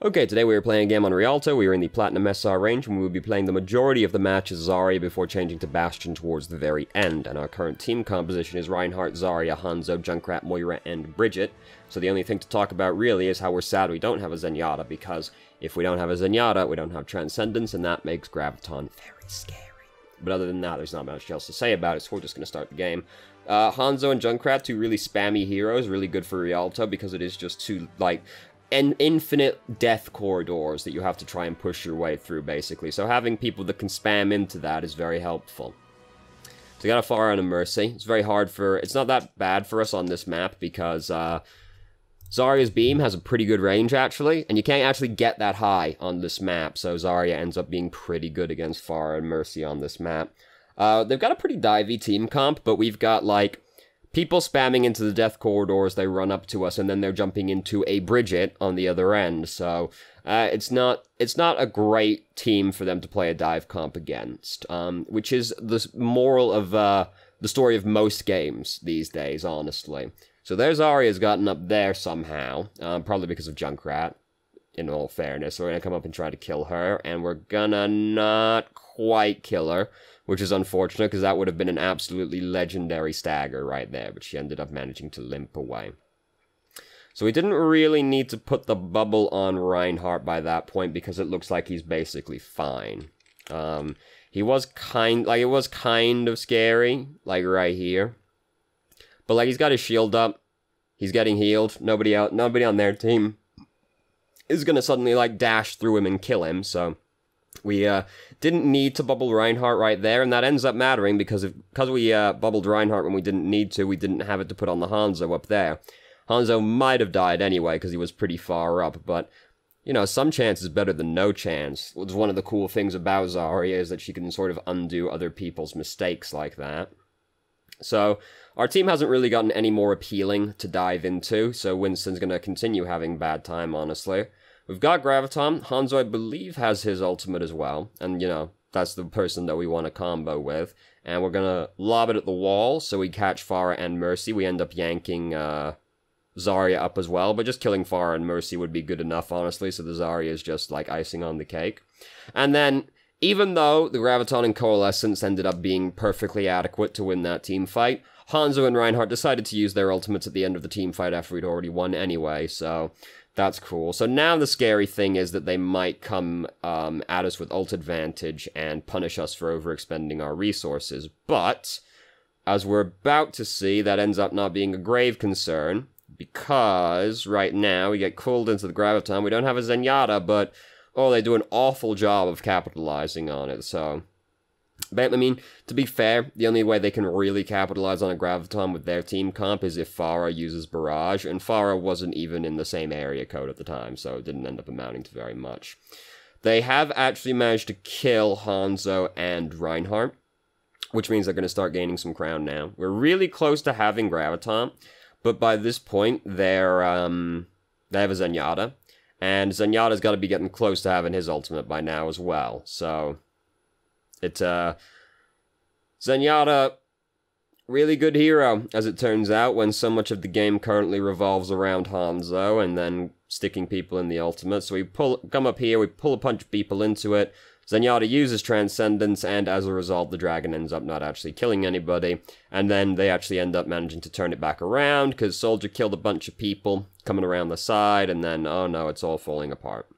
Okay, today we are playing a game on Rialto. We are in the Platinum SR range, and we will be playing the majority of the match as Zarya before changing to Bastion towards the very end. And our current team composition is Reinhardt, Zarya, Hanzo, Junkrat, Moira, and Bridget. So the only thing to talk about really is how we're sad we don't have a Zenyatta, because if we don't have a Zenyatta, we don't have Transcendence, and that makes Graviton very scary. But other than that, there's not much else to say about it, so we're just going to start the game. Hanzo and Junkrat, two really spammy heroes, really good for Rialto, because it is just two, like, infinite death corridors that you have to try and push your way through, basically. So having people that can spam into that is very helpful. So we got a Far and a Mercy. It's very hard for... It's not that bad for us on this map, because Zarya's beam has a pretty good range, actually, and you can't actually get that high on this map, so Zarya ends up being pretty good against Far and Mercy on this map. They've got a pretty divey team comp, but we've got, like, people spamming into the death corridors, they run up to us, and then they're jumping into a Bridget on the other end, so it's not a great team for them to play a dive comp against, which is the moral of the story of most games these days, honestly. So there's Zarya's gotten up there somehow, probably because of Junkrat, in all fairness. So we're gonna come up and try to kill her, and we're gonna not quite kill her, which is unfortunate, because that would have been an absolutely legendary stagger right there, but she ended up managing to limp away. So we didn't really need to put the bubble on Reinhardt by that point, because it looks like he's basically fine. It was kind of scary, like right here. But, like, he's got his shield up, he's getting healed, nobody on their team is gonna suddenly, like, dash through him and kill him, so we didn't need to bubble Reinhardt right there, and that ends up mattering, because we bubbled Reinhardt when we didn't need to, we didn't have it to put on the Hanzo up there. Hanzo might have died anyway, because he was pretty far up, but, you know, some chance is better than no chance. It's one of the cool things about Zarya is that she can sort of undo other people's mistakes like that. So, our team hasn't really gotten any more appealing to dive into, so Winston's going to continue having bad time, honestly. We've got Graviton. Hanzo, I believe, has his ultimate as well, and, you know, that's the person that we want to combo with. And we're going to lob it at the wall, so we catch Farah and Mercy. We end up yanking Zarya up as well, but just killing Farah and Mercy would be good enough, honestly, so the Zarya is just, like, icing on the cake. And then, even though the Graviton and Coalescence ended up being perfectly adequate to win that team fight, Hanzo and Reinhardt decided to use their ultimates at the end of the team fight after we'd already won anyway, so that's cool. So now the scary thing is that they might come at us with ult advantage and punish us for overexpending our resources, but as we're about to see, that ends up not being a grave concern, because right now we get cooled into the Graviton. We don't have a Zenyatta, but oh, they do an awful job of capitalizing on it, so... But, I mean, to be fair, the only way they can really capitalize on a Graviton with their team comp is if Farah uses Barrage, and Farah wasn't even in the same area code at the time, so it didn't end up amounting to very much. They have actually managed to kill Hanzo and Reinhardt, which means they're going to start gaining some crown now. We're really close to having Graviton, but by this point, they have a Zenyatta. And Zenyatta's got to be getting close to having his ultimate by now as well. So, it's, Zenyatta, really good hero, as it turns out, when so much of the game currently revolves around Hanzo and then sticking people in the ultimate. So we come up here, we pull a bunch of people into it. Zenyatta uses Transcendence, and as a result, the dragon ends up not actually killing anybody. And then they actually end up managing to turn it back around, because Soldier killed a bunch of people coming around the side, and then, oh no, it's all falling apart.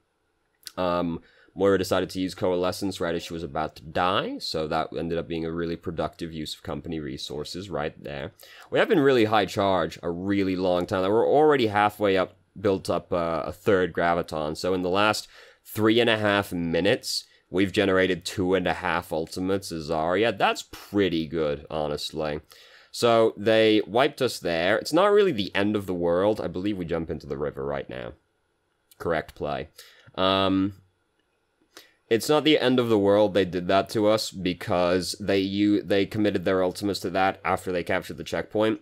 Moira decided to use Coalescence right as she was about to die, so that ended up being a really productive use of company resources right there. We have been really high charge a really long time. We're already halfway up, built up a third Graviton, so in the last 3.5 minutes... we've generated 2.5 ultimates as Zarya. That's pretty good, honestly. So, they wiped us there. It's not really the end of the world. I believe we jump into the river right now. Correct play. It's not the end of the world they did that to us, because they committed their ultimates to that after they captured the checkpoint.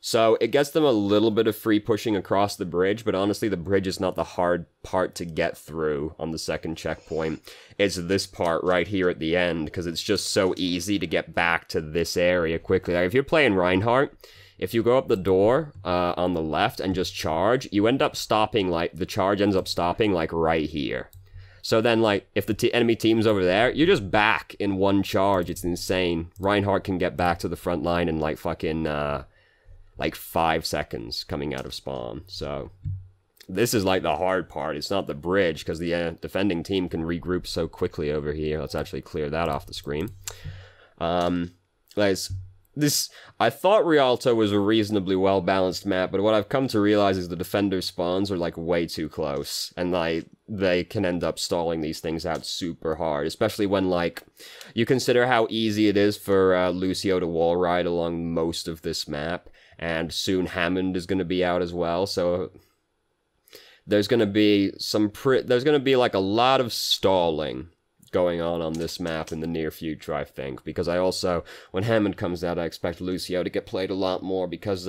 So, it gets them a little bit of free pushing across the bridge, but honestly, the bridge is not the hard part to get through on the second checkpoint. It's this part right here at the end, because it's just so easy to get back to this area quickly. Like, if you're playing Reinhardt, if you go up the door on the left and just charge, you end up stopping, like, the charge ends up stopping, like, right here. So then, like, if the enemy team's over there, you're just back in one charge. It's insane. Reinhardt can get back to the front line in, like, fucking, like, 5 seconds coming out of spawn. So, this is, like, the hard part. It's not the bridge, because the defending team can regroup so quickly over here. Let's actually clear that off the screen. I thought Rialto was a reasonably well-balanced map, but what I've come to realize is the defender spawns are, like, way too close, and, like, they can end up stalling these things out super hard, especially when, like, you consider how easy it is for Lucio to wall ride along most of this map, and soon Hammond is going to be out as well, so there's going to be like, a lot of stalling going on this map in the near future, I think, because I also, when Hammond comes out, I expect Lucio to get played a lot more, because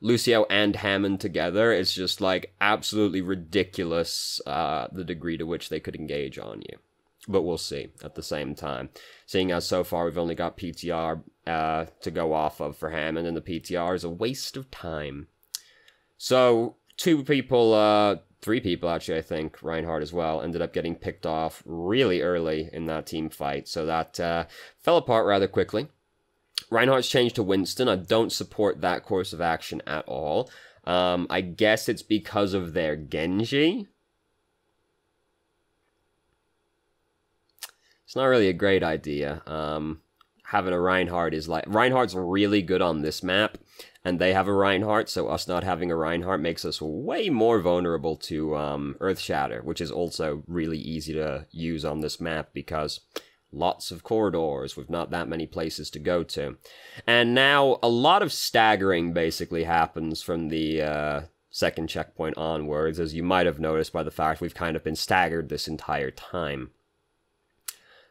Lucio and Hammond together is just, like, absolutely ridiculous, the degree to which they could engage on you. But we'll see at the same time. Seeing as so far we've only got PTR to go off of for Hammond, and the PTR is a waste of time. So, 3 people, actually, I think, Reinhardt as well, ended up getting picked off really early in that team fight, so that fell apart rather quickly. Reinhardt's changed to Winston. I don't support that course of action at all. I guess it's because of their Genji. It's not really a great idea. Having a Reinhardt is like... Reinhardt's really good on this map, and they have a Reinhardt, so us not having a Reinhardt makes us way more vulnerable to Earthshatter, which is also really easy to use on this map because lots of corridors with not that many places to go to. And now a lot of staggering basically happens from the second checkpoint onwards, as you might have noticed by the fact we've kind of been staggered this entire time.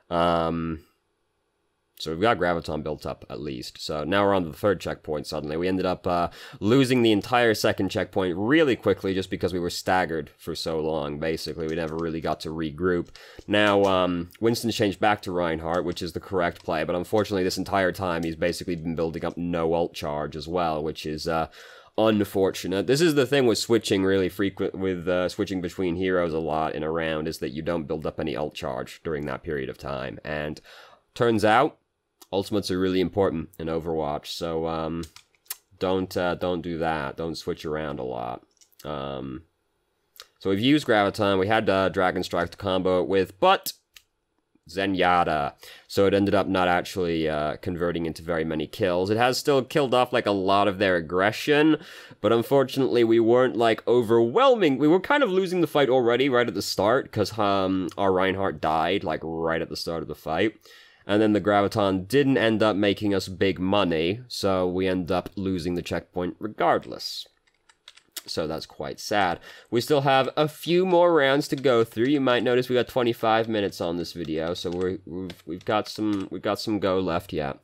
So we've got Graviton built up, at least. So now we're on to the third checkpoint suddenly. We ended up losing the entire second checkpoint really quickly just because we were staggered for so long, basically. We never really got to regroup. Now, Winston's changed back to Reinhardt, which is the correct play, but unfortunately this entire time he's basically been building up no ult charge as well, which is unfortunate. This is the thing with switching really frequent, with switching between heroes a lot in a round, is that you don't build up any ult charge during that period of time. And turns out, ultimates are really important in Overwatch, so don't do that. Don't switch around a lot. So we've used Graviton. We had Dragon Strike to combo it with, but Zenyatta. So it ended up not actually converting into very many kills. It has still killed off, like, a lot of their aggression, but unfortunately we weren't, like, overwhelming. We were kind of losing the fight already right at the start, because our Reinhardt died, like, right at the start of the fight. And then the Graviton didn't end up making us big money, so we end up losing the checkpoint regardless. So that's quite sad. We still have a few more rounds to go through. You might notice we got 25 minutes on this video, so we've got some go left yet.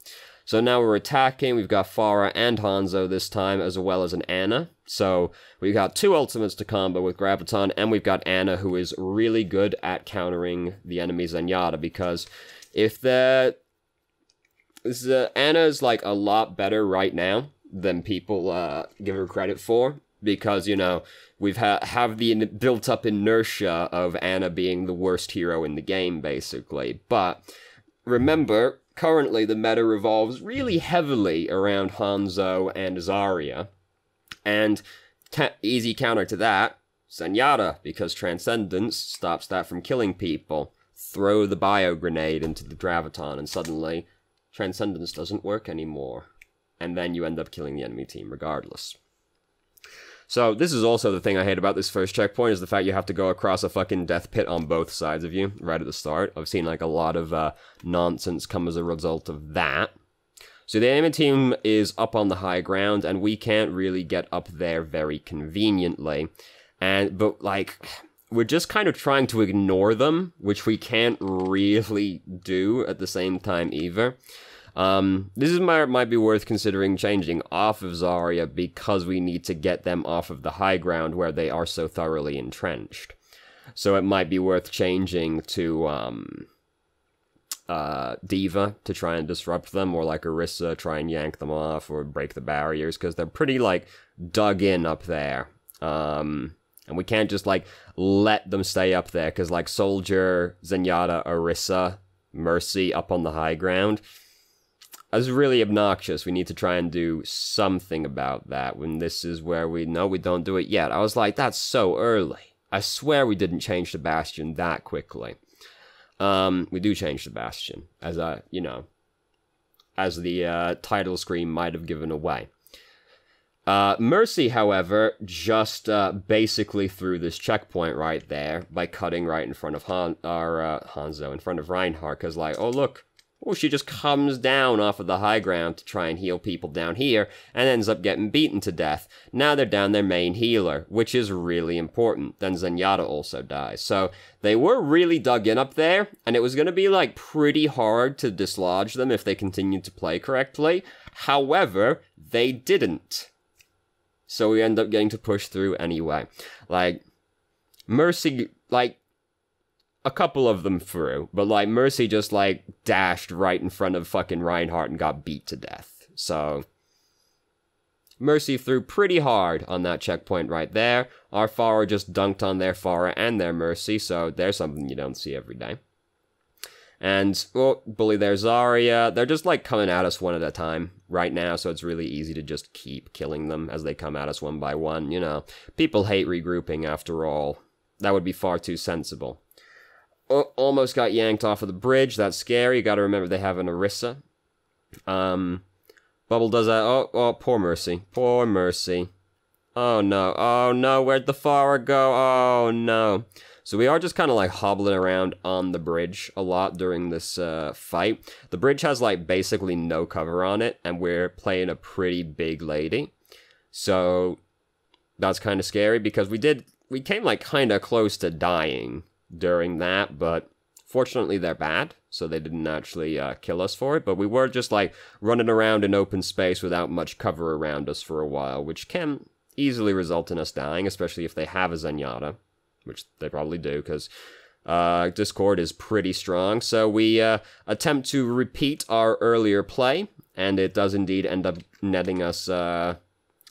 So now we're attacking. We've got Pharah and Hanzo this time, as well as an Ana. So we've got 2 ultimates to combo with Graviton, and we've got Ana, who is really good at countering the enemy Zenyatta, because if Ana's, like, a lot better right now than people give her credit for, because, you know, we've have the built-up inertia of Ana being the worst hero in the game, basically. But remember, currently the meta revolves really heavily around Hanzo and Zarya, and easy counter to that, Zenyatta, because Transcendence stops that from killing people. Throw the bio grenade into the Graviton, and suddenly Transcendence doesn't work anymore. And then you end up killing the enemy team regardless. So this is also the thing I hate about this first checkpoint, is the fact you have to go across a fucking death pit on both sides of you right at the start. I've seen, like, a lot of nonsense come as a result of that. So the enemy team is up on the high ground, and we can't really get up there very conveniently. But, like, we're just kind of trying to ignore them, which we can't really do at the same time either. This might be worth considering changing off of Zarya, because we need to get them off of the high ground where they are so thoroughly entrenched. So it might be worth changing to Diva to try and disrupt them, or like Orisa, try and yank them off or break the barriers, because they're pretty, like, dug in up there. And we can't just, like, let them stay up there, because, like, Soldier, Zenyatta, Orisa, Mercy up on the high ground is really obnoxious. We need to try and do something about that, when this is where we don't do it yet. I was like, that's so early. I swear we didn't change the Bastion that quickly. We do change the Bastion, as as the title screen might have given away. Mercy, however, just basically threw this checkpoint right there by cutting right in front of Hanzo, in front of Reinhardt, because, like, oh, look. Oh, she just comes down off of the high ground to try and heal people down here, and ends up getting beaten to death. Now they're down their main healer, which is really important. Then Zenyatta also dies. So they were really dug in up there, and it was going to be, like, pretty hard to dislodge them if they continued to play correctly. However, they didn't. So we end up getting to push through anyway. Like, Mercy, like, a couple of them through, but, like, Mercy just, like, dashed right in front of fucking Reinhardt and got beat to death. So, Mercy threw pretty hard on that checkpoint right there. Our Pharah just dunked on their Pharah and their Mercy, so there's something you don't see every day. And, well, bully their Zarya. They're just, like, coming at us one at a time right now, so it's really easy to just keep killing them as they come at us one by one, you know. People hate regrouping, after all. That would be far too sensible. Oh, almost got yanked off of the bridge. That's scary. You gotta remember they have an Orisa. Bubble does that. Oh, poor Mercy. Poor Mercy. Oh, no. Oh, no. Where'd the Pharah go? Oh, no. So we are just kind of, like, hobbling around on the bridge a lot during this fight. The bridge has, like, basically no cover on it, and we're playing a pretty big lady. So that's kind of scary, because we came, like, kind of close to dying during that, but fortunately they're bad, so they didn't actually kill us for it, but we were just, like, running around in open space without much cover around us for a while, which can easily result in us dying, especially if they have a Zenyatta, which they probably do, because Discord is pretty strong. So we attempt to repeat our earlier play, and it does indeed end up netting us the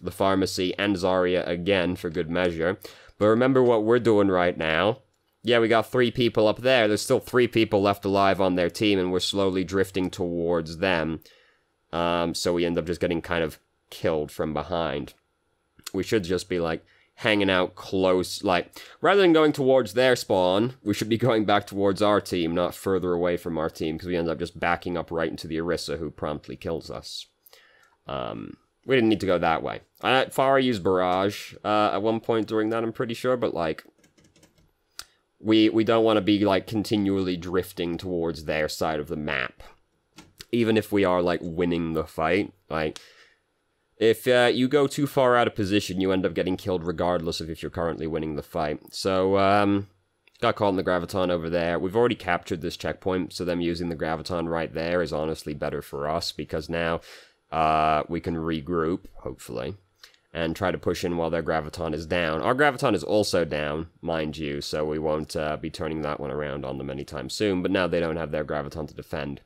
Pharmacy and Zarya again for good measure. But remember what we're doing right now. Yeah, we got 3 people up there. There's still 3 people left alive on their team, and we're slowly drifting towards them. So we end up just getting kind of killed from behind. We should just be, like, hanging out close. Like, rather than going towards their spawn, we should be going back towards our team, not further away from our team, because we end up just backing up right into the Orisa, who promptly kills us. We didn't need to go that way. Pharah used Barrage at one point during that, I'm pretty sure, but, like, we don't want to be, like, continually drifting towards their side of the map. Even if we are, like, winning the fight. Like, if you go too far out of position, you end up getting killed regardless of if you're currently winning the fight. So, got caught in the Graviton over there. We've already captured this checkpoint, so them using the Graviton right there is honestly better for us, because now we can regroup, hopefully, and try to push in while their Graviton is down. Our Graviton is also down, mind you, so we won't be turning that one around on them anytime soon, but now they don't have their Graviton to defend.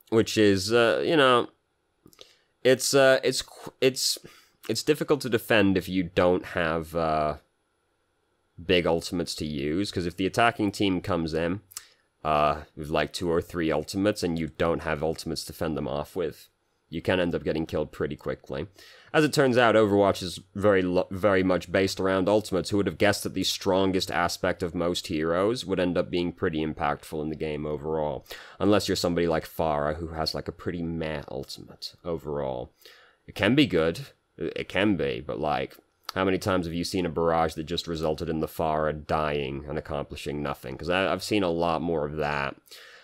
Which is, you know, it's difficult to defend if you don't have big ultimates to use, because if the attacking team comes in with like 2 or 3 ultimates and you don't have ultimates to fend them off with, you can end up getting killed pretty quickly. As it turns out, Overwatch is very much based around ultimates. Who would have guessed that the strongest aspect of most heroes would end up being pretty impactful in the game overall? Unless you're somebody like Pharah, who has like a pretty meh ultimate overall. It can be good, it can be, but like, how many times have you seen a barrage that just resulted in the Pharah dying and accomplishing nothing? Because I've seen a lot more of that.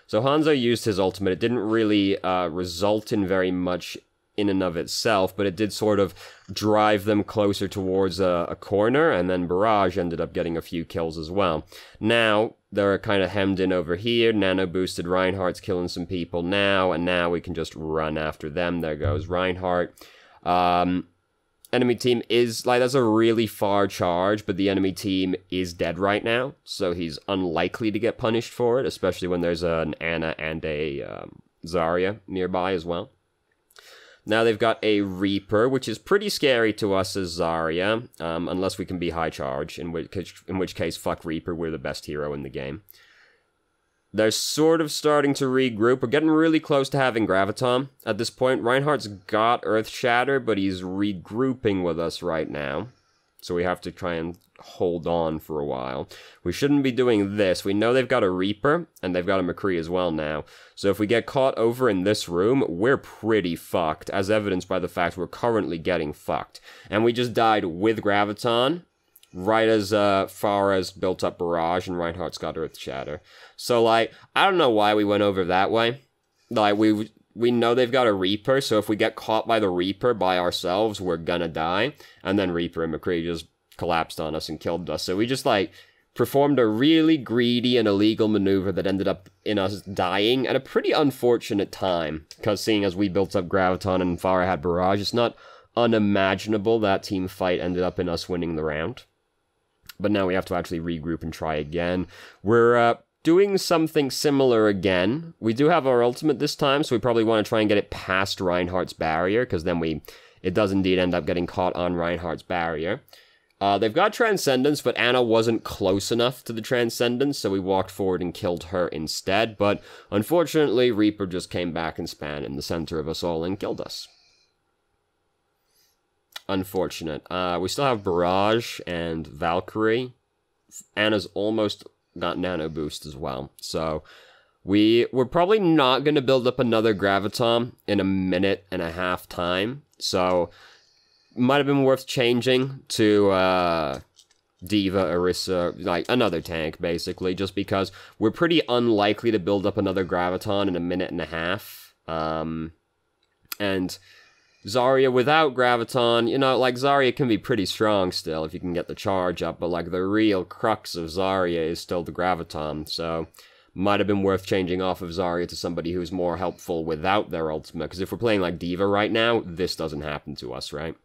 So Hanzo used his ultimate. It didn't really result in very much in and of itself, but it did sort of drive them closer towards a corner, and then Barrage ended up getting a few kills as well. Now, they're kind of hemmed in over here. Nano-boosted Reinhardt's killing some people now, and now we can just run after them. There goes Reinhardt. And enemy team is, like, that's a really far charge, but the enemy team is dead right now, so he's unlikely to get punished for it, especially when there's an Ana and a Zarya nearby as well. Now they've got a Reaper, which is pretty scary to us as Zarya, unless we can be high charge, in which case, fuck Reaper, we're the best hero in the game. They're sort of starting to regroup. We're getting really close to having Graviton at this point. Reinhardt's got Earth Shatter, but he's regrouping with us right now. So we have to try and hold on for a while. We shouldn't be doing this. We know they've got a Reaper, and they've got a McCree as well now. So if we get caught over in this room, we're pretty fucked, as evidenced by the fact we're currently getting fucked. And we just died with Graviton, right as Farah's built up Barrage, and Reinhardt's got Earth Shatter. So, like, I don't know why we went over that way. Like, we know they've got a Reaper, so if we get caught by the Reaper by ourselves, we're gonna die. And then Reaper and McCree just collapsed on us and killed us. So we just, like, performed a really greedy and illegal maneuver that ended up in us dying at a pretty unfortunate time. Because seeing as we built up Graviton and Farah had Barrage, it's not unimaginable that team fight ended up in us winning the round. But now we have to actually regroup and try again. We're doing something similar again. We do have our ultimate this time, so we probably want to try and get it past Reinhardt's barrier, because then it does indeed end up getting caught on Reinhardt's barrier. They've got Transcendence, but Ana wasn't close enough to the Transcendence, so we walked forward and killed her instead. But unfortunately, Reaper just came back and span in the center of us all and killed us. Unfortunate. We still have Barrage and Valkyrie. Ana's almost got Nano Boost as well. So we're probably not going to build up another Graviton in a minute and a half time. So might have been worth changing to Diva, Orisa, like another tank basically, just because we're pretty unlikely to build up another Graviton in a minute and a half. And Zarya without Graviton, you know, like, Zarya can be pretty strong still if you can get the charge up, but, like, the real crux of Zarya is still the Graviton, so might have been worth changing off of Zarya to somebody who's more helpful without their ultimate, because if we're playing, like, Diva right now, this doesn't happen to us, right?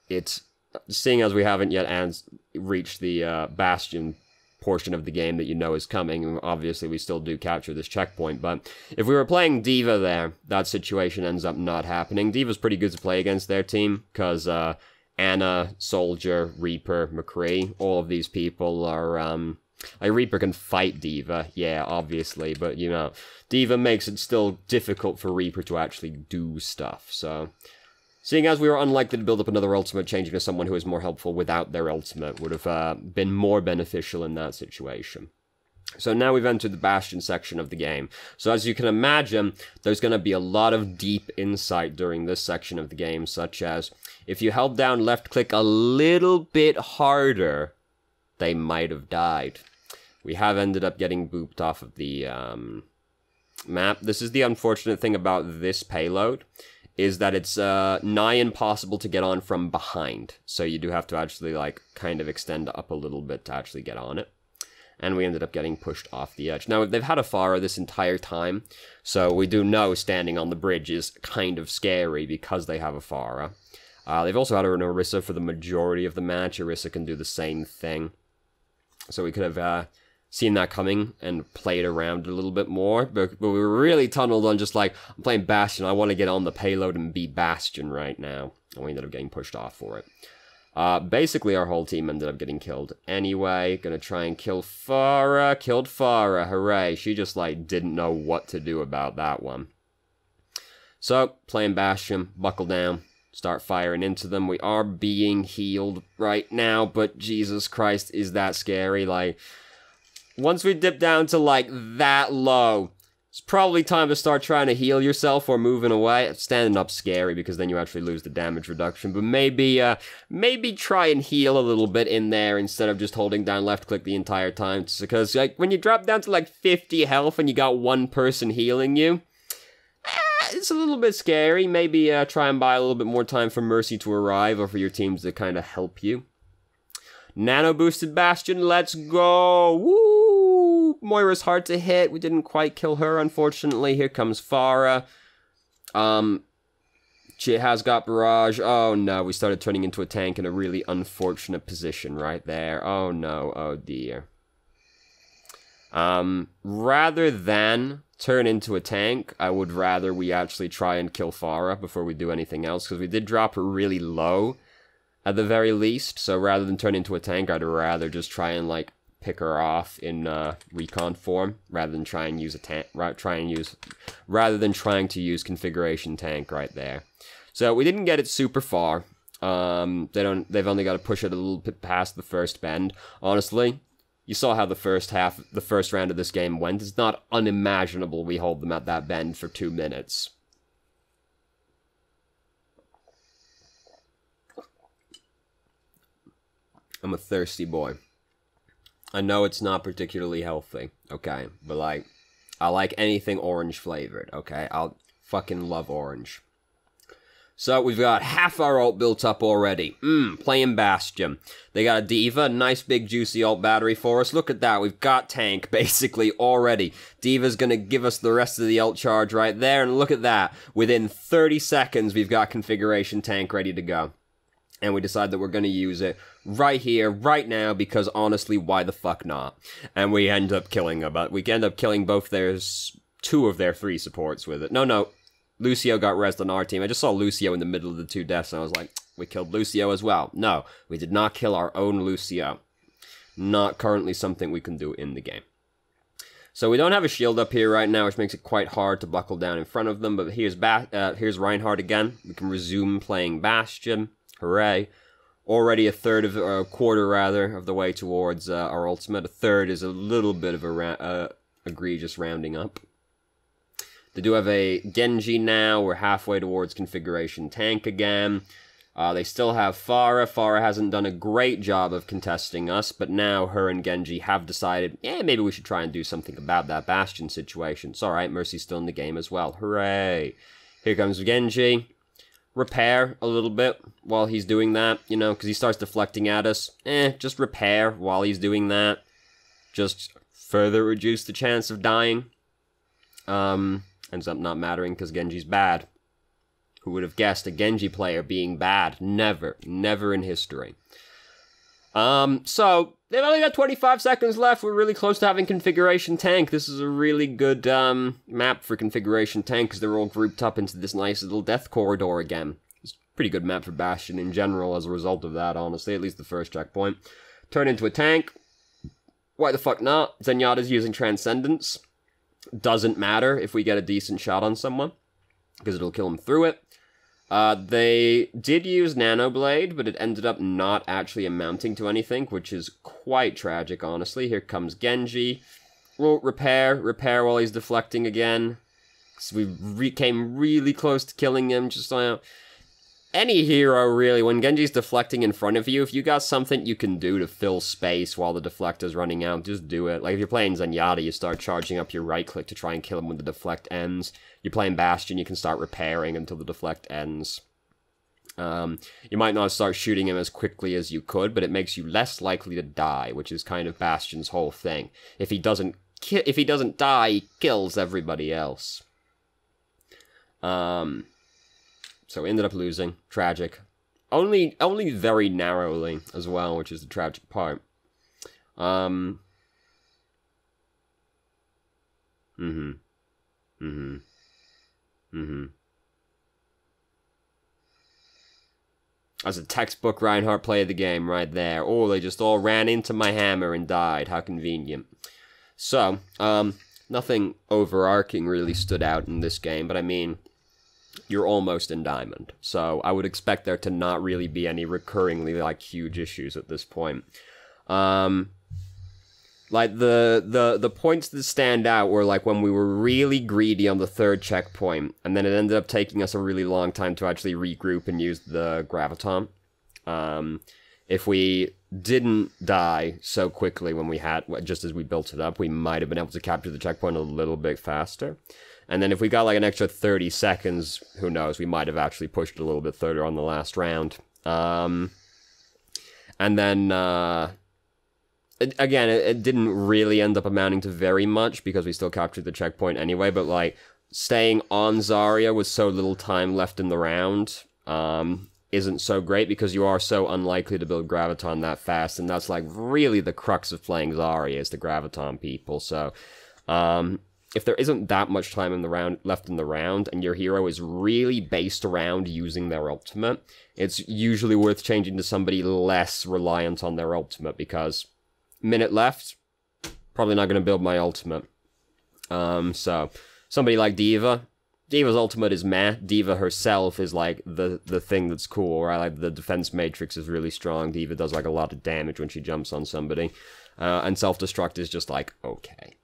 It's, seeing as we haven't yet reached the Bastion portion of the game that you know is coming. Obviously, we still do capture this checkpoint, but if we were playing Diva there, that situation ends up not happening. Diva's pretty good to play against their team, because Ana, Soldier, Reaper, McCree, all of these people are, like, Reaper can fight Diva, yeah, obviously, but, you know, Diva makes it still difficult for Reaper to actually do stuff, so seeing as we were unlikely to build up another ultimate, changing to someone who is more helpful without their ultimate would have been more beneficial in that situation. So now we've entered the Bastion section of the game. So as you can imagine, there's going to be a lot of deep insight during this section of the game, such as, if you held down left click a little bit harder, they might have died. We have ended up getting booped off of the map. This is the unfortunate thing about this payload, is that it's nigh impossible to get on from behind. So you do have to actually, like, kind of extend up a little bit to actually get on it. And we ended up getting pushed off the edge. Now, they've had a Farah this entire time, so we do know standing on the bridge is kind of scary because they have a Farah. They've also had an Orisa for the majority of the match. Orisa can do the same thing. So we could have seen that coming and played around a little bit more, but we were really tunneled on just like, I'm playing Bastion, I want to get on the payload and be Bastion right now, and we ended up getting pushed off for it. Basically our whole team ended up getting killed anyway. Gonna try and kill Farah. Killed Farah, hooray. She just, like, didn't know what to do about that one. So, playing Bastion, buckle down, start firing into them. We are being healed right now, but Jesus Christ, is that scary. Like, once we dip down to, like, that low, it's probably time to start trying to heal yourself or moving away. Standing up's scary because then you actually lose the damage reduction, but maybe try and heal a little bit in there instead of just holding down left click the entire time, because, like, when you drop down to, like, 50 health and you got one person healing you, it's a little bit scary. Maybe try and buy a little bit more time for Mercy to arrive or for your teams to kind of help you. Nano boosted Bastion, let's go! Woo! Moira's hard to hit. We didn't quite kill her, unfortunately. Here comes Farah. She has got barrage. Oh no, we started turning into a tank in a really unfortunate position right there. Oh no, oh dear. Rather than turn into a tank, I would rather we actually try and kill Farah before we do anything else, because we did drop her really low, at the very least, so rather than turn into a tank, I'd rather just try and, like, pick her off in, recon form, rather than try and use a tank, rather than trying to use configuration tank right there. So, we didn't get it super far. They've only got to push it a little bit past the first bend. Honestly, you saw how the first round of this game went. It's not unimaginable we hold them at that bend for 2 minutes. I'm a thirsty boy. I know it's not particularly healthy, okay? But, like, I like anything orange flavored, okay? I'll fucking love orange. So, we've got half our ult built up already. Playing Bastion. They got a D.Va, nice big juicy ult battery for us. Look at that, we've got tank, basically, already. D.Va's gonna give us the rest of the ult charge right there, and look at that. Within 30 seconds, we've got configuration tank ready to go. And we decide that we're gonna use it right here, right now, because honestly, why the fuck not? And we end up killing them, but we end up killing both two of their 3 supports with it. No. Lucio got rezzed on our team. I just saw Lucio in the middle of the 2 deaths, and I was like, we killed Lucio as well. No, we did not kill our own Lucio. Not currently something we can do in the game. So we don't have a shield up here right now, which makes it quite hard to buckle down in front of them, but here's Reinhardt again. We can resume playing Bastion. Hooray. Already a quarter rather, of the way towards our ultimate. A third is a little bit of a egregious rounding up. They do have a Genji now. We're halfway towards configuration tank again. They still have Farah. Farah hasn't done a great job of contesting us, but now her and Genji have decided, yeah, maybe we should try and do something about that Bastion situation. It's alright, Mercy's still in the game as well. Hooray. Here comes Genji. Repair a little bit while he's doing that, you know, because he starts deflecting at us. Just repair while he's doing that. Just further reduce the chance of dying. Ends up not mattering because Genji's bad. Who would have guessed a Genji player being bad? Never. Never in history. So, they've only got 25 seconds left. We're really close to having configuration tank. This is a really good map for configuration tank because they're all grouped up into this nice little death corridor again. It's a pretty good map for Bastion in general as a result of that, honestly. At least the first checkpoint. Turn into a tank. Why the fuck not? Zenyatta's using Transcendence. Doesn't matter if we get a decent shot on someone, because it'll kill them through it. They did use Nano Blade, but it ended up not actually amounting to anything, which is quite tragic, honestly. Here comes Genji. We'll repair while he's deflecting again. So we came really close to killing him, just any hero, really, when Genji's deflecting in front of you, if you got something you can do to fill space while the deflector's running out, just do it. Like, if you're playing Zenyatta, you start charging up your right-click to try and kill him when the deflect ends. You're playing Bastion, you can start repairing until the deflect ends. You might not start shooting him as quickly as you could, but it makes you less likely to die, which is kind of Bastion's whole thing. If he doesn't die, he kills everybody else. So we ended up losing. Tragic. Only very narrowly as well, which is the tragic part. That's a textbook Reinhardt play of the game right there. Oh, they just all ran into my hammer and died. How convenient. So, nothing overarching really stood out in this game, but I mean, you're almost in Diamond. So I would expect there to not really be any recurringly, like, huge issues at this point. Like, the points that stand out were, like, when we were really greedy on the 3rd checkpoint, and then it ended up taking us a really long time to actually regroup and use the Graviton. If we didn't die so quickly when we had, just as we built it up, we might have been able to capture the checkpoint a little bit faster. And then if we got like an extra 30 seconds, who knows, we might have actually pushed it a little bit further on the last round. And then, again, it didn't really end up amounting to very much because we still captured the checkpoint anyway, but like, staying on Zarya with so little time left in the round isn't so great, because you are so unlikely to build Graviton that fast, and that's like really the crux of playing Zarya, is the Graviton people. So if there isn't that much time in the round left in the round, and your hero is really based around using their ultimate, it's usually worth changing to somebody less reliant on their ultimate, because minute left, probably not going to build my ultimate. So somebody like D.Va. D.Va's ultimate is meh. D.Va herself is like the thing that's cool, right? Like the defense matrix is really strong. D.Va does like a lot of damage when she jumps on somebody. And self-destruct is just like, okay.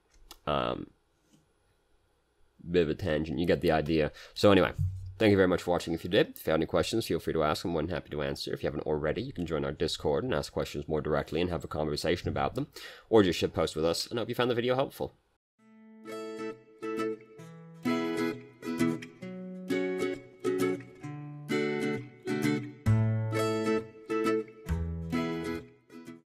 Bit of a tangent, you get the idea. So anyway, thank you very much for watching. If you did, if you have any questions, feel free to ask. I'm more than happy to answer. If you haven't already, you can join our Discord and ask questions more directly and have a conversation about them. Or just shitpost with us, and I hope you found the video helpful.